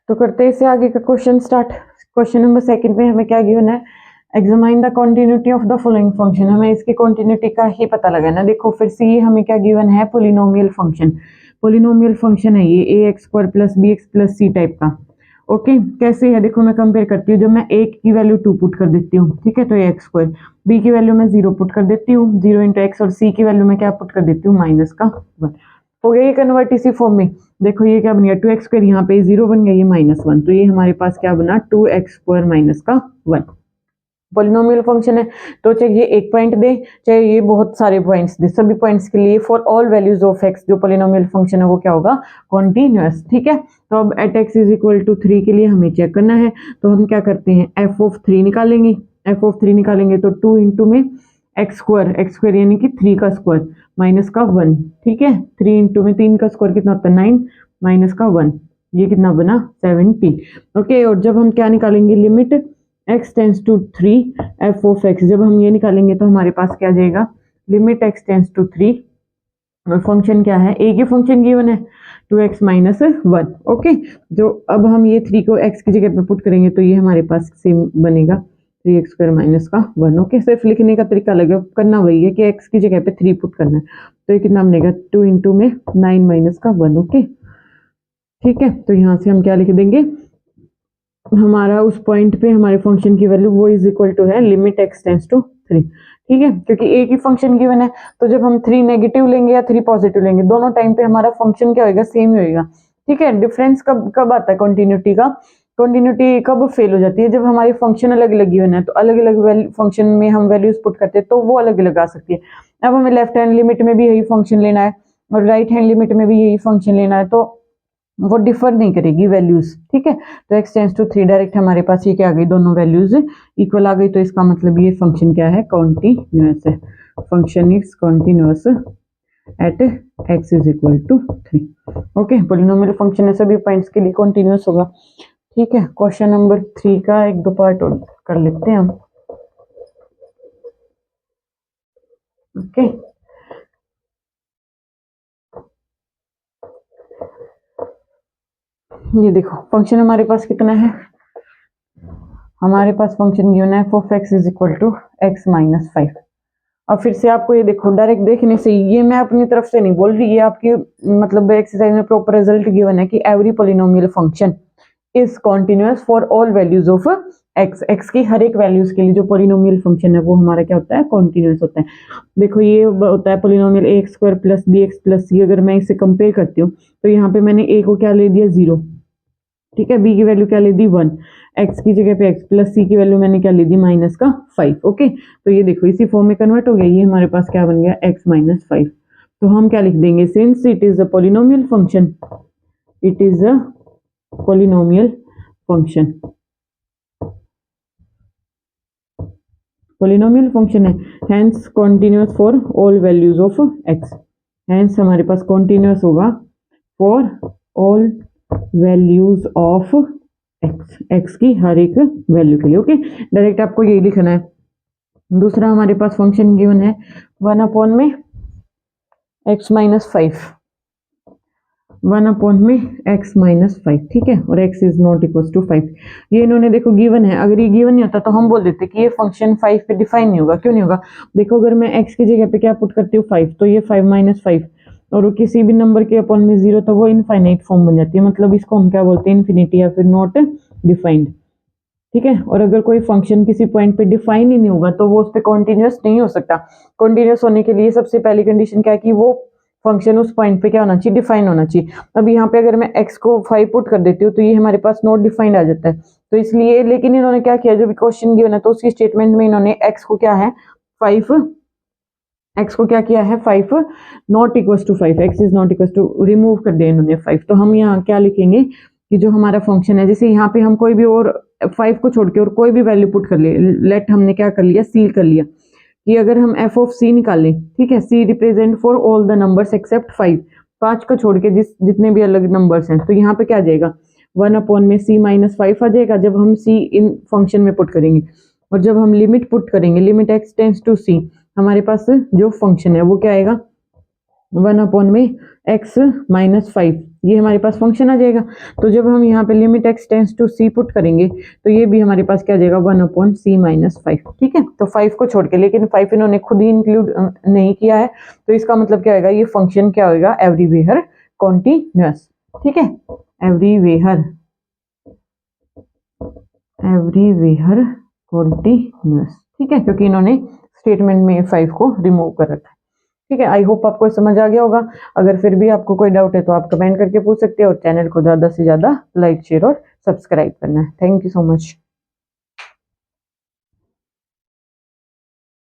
तो करते हैं इससे आगे का क्वेश्चन स्टार्ट। क्वेश्चन नंबर 2 में हमें क्या गिवन है, examine the continuity of the following function. हमें इसकी कॉन्टिन्यूटी का ही पता लगाना। देखो फिर से ये हमें क्या गिवन है, पोलिनोमियल फंक्शन। पोलिनोमियल फंक्शन है ये ax² + bx + c टाइप का। ओके, कैसे है देखो, मैं कंपेयर करती हूँ। जब मैं a की वैल्यू 2 पुट कर देती हूँ, ठीक है, तो ax², b की वैल्यू मैं 0 पुट कर देती हूँ, 0 × x, और c की वैल्यू मैं क्या पुट कर देती हूँ, -1। हो गया ये कन्वर्ट इसी फॉर्म में। देखो ये क्या बन गया, 2x², यहाँ पे 0 बन गया, ये -1, तो ये हमारे पास क्या बना, 2x² - 1। पॉलिनोमियल फंक्शन है तो चाहे ये एक पॉइंट दे चाहे ये बहुत सारे पॉइंट्स दे, सभी पॉइंट्स के लिए for all values of x जो पॉलिनोमियल फंक्शन है वो क्या होगा, कॉन्टिन्यूअस। ठीक है, तो अब एट x = 3 के लिए हमें चेक करना है। तो हम क्या करते हैं, f(3) निकालेंगे। f(3) निकालेंगे तो 2 × में x² यानी कि 3 का स्क्वायर -1। ठीक है, 3 × में 3 का स्क्वायर कितना होता है, 9 -1, ये कितना बना, 17। ओके, और जब हम क्या निकालेंगे, limit x tends to 3 f(x), जब हम ये निकालेंगे तो हमारे पास क्या आ जाएगा, लिमिट x टेंड्स टू 3, और फंक्शन क्या है, एक ही फंक्शन गिवन है, 2x - 1। ओके, जो अब हम ये 3 को x की जगह पे पुट करेंगे तो ये हमारे पास सेम बनेगा, 3x² - 1। ओके, सिर्फ लिखने का तरीका अलग है, करना वही है कि x की जगह पे 3 पुट करना है। तो ये कितना बनेगा, 2 × में 9 - 1। ओके, ठीक है, तो यहाँ से हम क्या लिख देंगे, हमारा उस पॉइंट पे हमारे फंक्शन की वैल्यू वो = है लिमिट x टेंड्स टू 3। ठीक है, क्योंकि एक ही फंक्शन गिवन है, तो जब हम 3 नेगेटिव लेंगे या 3 पॉजिटिव लेंगे, दोनों टाइम पे हमारा फंक्शन क्या होगा, सेम ही होगा। ठीक है, डिफरेंस कब कब आता है कंटिन्यूटी का, कंटिन्यूटी कब फेल हो जाती है, जब हमारी फंक्शन अलग अलग गिवन है, तो अलग अलग फंक्शन में हम वैल्यूज पुट करते हैं तो वो अलग अलग आ सकती है। अब हमें लेफ्ट हैंड लिमिट में भी यही फंक्शन लेना है और राइट हैंड लिमिट में भी यही फंक्शन लेना है, तो वो डिफर नहीं करेगी वैल्यूज। ठीक है, तो x टेंड्स टू 3 डायरेक्ट हमारे पास ये क्या आ गई, दोनों वैल्यूज इक्वल आ गई, तो इसका मतलब ये फंक्शन क्या है, कॉन्टिन्यूअस है। Function is continuous at x = 3। Okay, polynomial function है, सभी पॉइंट्स के लिए कॉन्टिन्यूअस होगा। ठीक है, क्वेश्चन नंबर 3 का 1-2 पार्ट और कर लेते हैं हम। ओके, ये देखो फंक्शन हमारे पास कितना है, हमारे पास फंक्शन गिवन है f(x) = x - 5। और फिर से आपको ये देखो, डायरेक्ट देखने से ये मैं अपनी तरफ से नहीं बोल रही, ये आपकी मतलब एक्सरसाइज में प्रॉपर रिजल्ट गिवन है कि every polynomial function is continuous for all values of x की हर एक वैल्यूज के लिए जो पॉलिनोमियल फंक्शन है वो हमारा क्या होता है, कॉन्टिन्यूअस होता है। देखो ये होता है पॉलिनोमियल ax² + bx + c। अगर मैं इसे कंपेयर करती हूँ तो यहाँ पे मैंने a को क्या ले दिया, 0। ठीक है, b की वैल्यू क्या ले दी, 1, x की जगह पे x + c की वैल्यू मैंने क्या ले दी, -5। ओके, तो ये देखो इसी फॉर्म में कन्वर्ट हो गया, ये हमारे पास क्या बन गया, x - 5। तो हम क्या लिख देंगे, since it is a polynomial function, it is a polynomial function, polynomial function है, hence continuous for all values of x। Hence हमारे पास कॉन्टिन्यूअस होगा for all values of x की हर एक वैल्यू के लिए। ओके, डायरेक्ट आपको यही लिखना है। दूसरा हमारे पास फंक्शन गिवन है 1/में x - 5, 1/में x - 5। ठीक है, और x is not equal to 5। ये इन्होंने देखो गिवन है, अगर ये गिवन नहीं होता तो हम बोल देते कि ये फंक्शन 5 पे डिफाइन नहीं होगा। क्यों नहीं होगा, देखो अगर मैं x की जगह पे क्या पुट करती हूँ, 5, तो ये 5 - 5 और वो किसी भी नंबर के अपॉन में 0, तो वो इनफाइनाइट फॉर्म बन जाती है, मतलब इसको हम क्या बोलते हैं, इन्फिनिटी या फिर नॉट डिफाइंड। ठीक है, और अगर कोई फंक्शन किसी पॉइंट पे डिफाइन ही नहीं होगा तो वो उस पर कॉन्टिन्यूअस नहीं हो सकता। कॉन्टिन्यूअस होने के लिए सबसे पहली कंडीशन क्या है कि वो फंक्शन उस पॉइंट पे क्या होना चाहिए, डिफाइन होना चाहिए। अब यहाँ पे अगर मैं x को 5 पुट कर देती हूँ तो ये हमारे पास नॉट डिफाइंड आ जाता है, तो इसलिए, लेकिन इन्होंने क्या किया, जो भी क्वेश्चन गिवन है तो उसकी स्टेटमेंट में इन्होंने x को क्या है, 5, x को क्या किया है, 5 not equal to 5, x is not equal to, remove कर दिया इन्होंने 5। तो हम यहाँ क्या लिखेंगे कि जो हमारा फंक्शन है, जैसे यहाँ पे हम कोई भी और 5 को छोड़ के और कोई भी वैल्यू पुट कर ले, लेट हमने क्या कर लिया, सील कर लिया कि अगर हम f(c) निकालें, ठीक है, c represent for all the numbers accept 5, 5 को छोड़ के जितने भी अलग नंबर्स हैं, तो यहाँ पे क्या आ जाएगा, 1/में c - 5 आ जाएगा जब हम c इन फंक्शन में पुट करेंगे। और जब हम लिमिट पुट करेंगे, limit x tends to c, हमारे पास जो फंक्शन है वो क्या आएगा, 1/में x - 5 ये हमारे पास फंक्शन आ जाएगा। तो जब हम यहाँ पे limit x tends to c put करेंगे तो ये भी हमारे पास क्या आ जाएगा 1/c-5। ठीक है, तो 5 को छोड़ के, लेकिन 5 इन्होंने खुद ही इंक्लूड नहीं किया है, तो इसका मतलब क्या होगा, ये फंक्शन क्या होगा, एवरीवेयर कॉन्टिन्यूअस। ठीक है, एवरीवेयर कॉन्टिन्यूअस। ठीक है, क्योंकि इन्होंने स्टेटमेंट में 5 को रिमूव कर रखा है। ठीक है, आई होप आपको समझ आ गया होगा। अगर फिर भी आपको कोई डाउट है तो आप कमेंट करके पूछ सकते हैं, और चैनल को ज़्यादा से ज़्यादा लाइक शेयर और सब्सक्राइब करना है। Thank you so much.